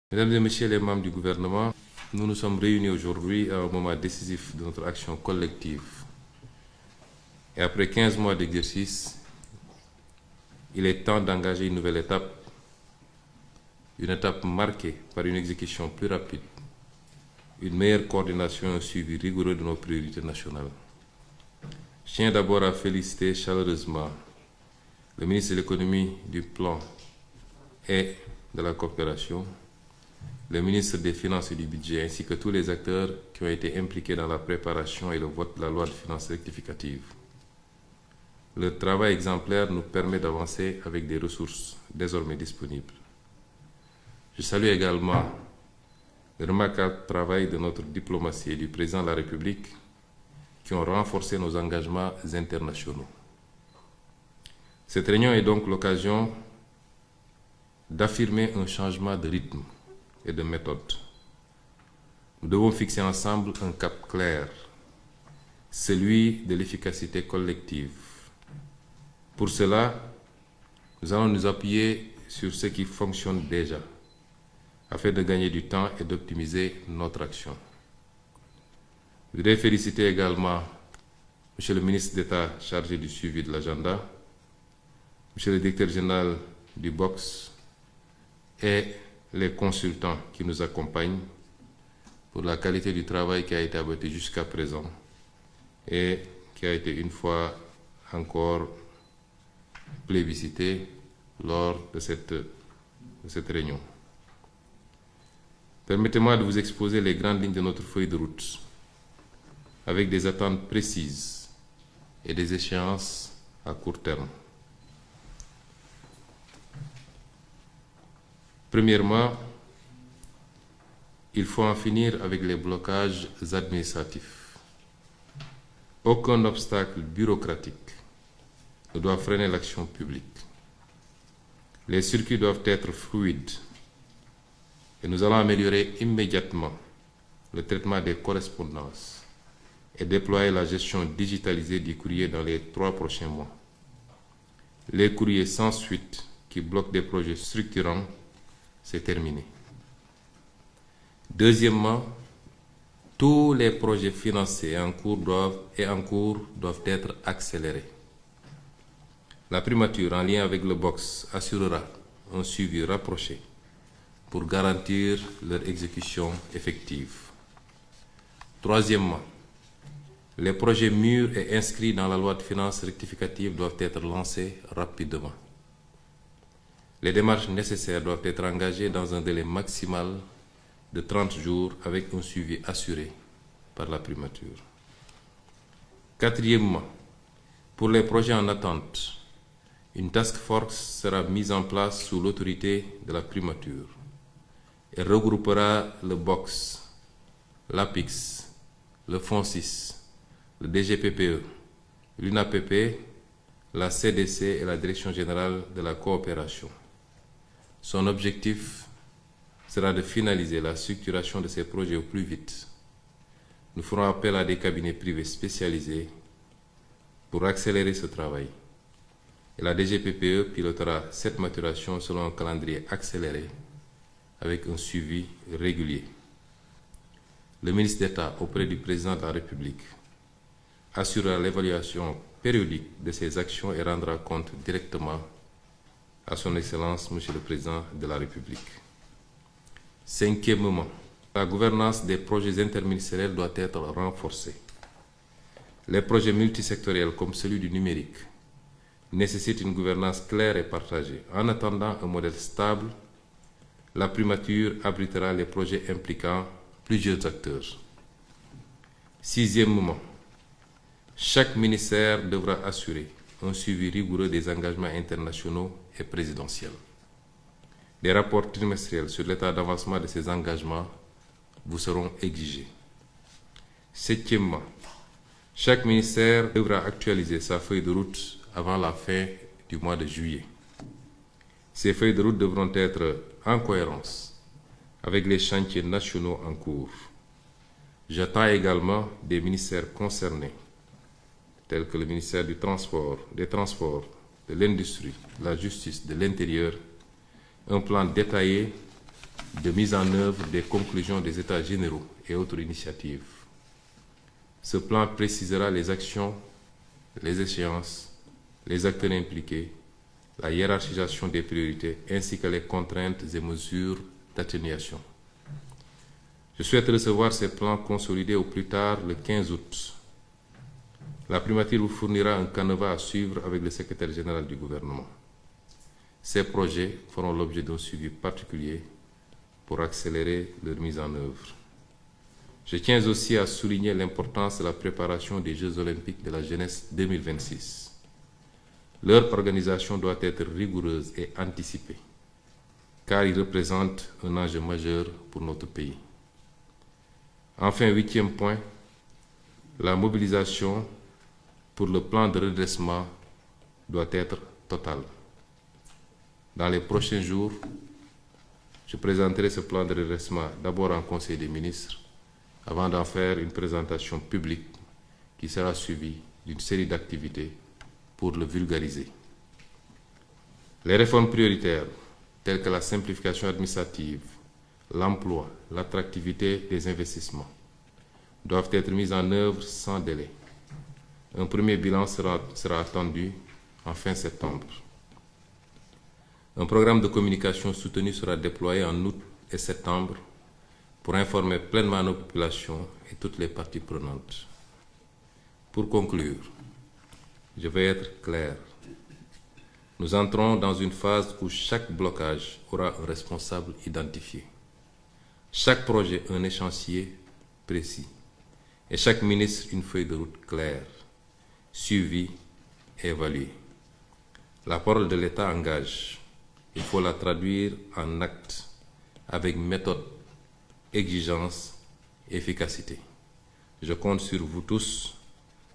Mesdames et Messieurs les membres du gouvernement, nous nous sommes réunis aujourd'hui à un moment décisif de notre action collective. Et après 15 mois d'exercice, il est temps d'engager une nouvelle étape, une étape marquée par une exécution plus rapide, une meilleure coordination et un suivi rigoureux de nos priorités nationales. Je tiens d'abord à féliciter chaleureusement le ministre de l'économie, du plan et de la coopération, le ministre des Finances et du Budget, ainsi que tous les acteurs qui ont été impliqués dans la préparation et le vote de la loi de finances rectificative. Le travail exemplaire nous permet d'avancer avec des ressources désormais disponibles. Je salue également le remarquable travail de notre diplomatie et du président de la République qui ont renforcé nos engagements internationaux. Cette réunion est donc l'occasion d'affirmer un changement de rythme et de méthode. Nous devons fixer ensemble un cap clair, celui de l'efficacité collective. Pour cela, nous allons nous appuyer sur ce qui fonctionne déjà, afin de gagner du temps et d'optimiser notre action. Je voudrais féliciter également M. le ministre d'État chargé du suivi de l'agenda, M. le directeur général du BOX et les consultants qui nous accompagnent pour la qualité du travail qui a été abattu jusqu'à présent et qui a été une fois encore plébiscité lors de cette réunion. Permettez-moi de vous exposer les grandes lignes de notre feuille de route avec des attentes précises et des échéances à court terme. Premièrement, il faut en finir avec les blocages administratifs. Aucun obstacle bureaucratique ne doit freiner l'action publique. Les circuits doivent être fluides et nous allons améliorer immédiatement le traitement des correspondances et déployer la gestion digitalisée du courrier dans les 3 prochains mois. Les courriers sans suite qui bloquent des projets structurants, c'est terminé. Deuxièmement, tous les projets financés et en cours doivent être accélérés. La primature, en lien avec le BOX, assurera un suivi rapproché pour garantir leur exécution effective. Troisièmement, les projets mûrs et inscrits dans la loi de finances rectificative doivent être lancés rapidement. Les démarches nécessaires doivent être engagées dans un délai maximal de 30 jours avec un suivi assuré par la primature. Quatrièmement, pour les projets en attente, une task force sera mise en place sous l'autorité de la primature. Elle regroupera le BOX, l'APIX, le FONSIS, le DGPPE, l'UNAPP, la CDC et la Direction générale de la coopération. Son objectif sera de finaliser la structuration de ces projets au plus vite. Nous ferons appel à des cabinets privés spécialisés pour accélérer ce travail. Et la DGPPE pilotera cette maturation selon un calendrier accéléré avec un suivi régulier. Le ministre d'État auprès du président de la République assurera l'évaluation périodique de ces actions et rendra compte directement à son Excellence, Monsieur le Président de la République. Cinquièmement, la gouvernance des projets interministériels doit être renforcée. Les projets multisectoriels comme celui du numérique nécessitent une gouvernance claire et partagée. En attendant un modèle stable, la primature abritera les projets impliquant plusieurs acteurs. Sixièmement, chaque ministère devra assurer un suivi rigoureux des engagements internationaux et présidentiels. Des rapports trimestriels sur l'état d'avancement de ces engagements vous seront exigés. Septièmement, chaque ministère devra actualiser sa feuille de route avant la fin du mois de juillet. Ces feuilles de route devront être en cohérence avec les chantiers nationaux en cours. J'attends également des ministères concernés, tels que le ministère des Transports, de l'Industrie, de la Justice, de l'Intérieur, un plan détaillé de mise en œuvre des conclusions des États généraux et autres initiatives. Ce plan précisera les actions, les échéances, les acteurs impliqués, la hiérarchisation des priorités ainsi que les contraintes et mesures d'atténuation. Je souhaite recevoir ces plans consolidés au plus tard le 15 août. La primature vous fournira un canevas à suivre avec le secrétaire général du gouvernement. Ces projets feront l'objet d'un suivi particulier pour accélérer leur mise en œuvre. Je tiens aussi à souligner l'importance de la préparation des Jeux olympiques de la jeunesse 2026. Leur organisation doit être rigoureuse et anticipée, car ils représentent un enjeu majeur pour notre pays. Enfin, 8e point, la mobilisation pour le plan de redressement doit être totale. Dans les prochains jours, je présenterai ce plan de redressement d'abord en Conseil des ministres, avant d'en faire une présentation publique qui sera suivie d'une série d'activités pour le vulgariser. Les réformes prioritaires, telles que la simplification administrative, l'emploi, l'attractivité des investissements, doivent être mises en œuvre sans délai. Un premier bilan sera attendu en fin septembre. Un programme de communication soutenu sera déployé en août et septembre pour informer pleinement nos populations et toutes les parties prenantes. Pour conclure, je vais être clair. Nous entrons dans une phase où chaque blocage aura un responsable identifié. Chaque projet un échéancier précis et chaque ministre une feuille de route claire, suivie et évaluée. La parole de l'État engage. Il faut la traduire en actes avec méthode, exigence et efficacité. Je compte sur vous tous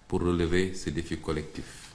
pour relever ces défis collectifs.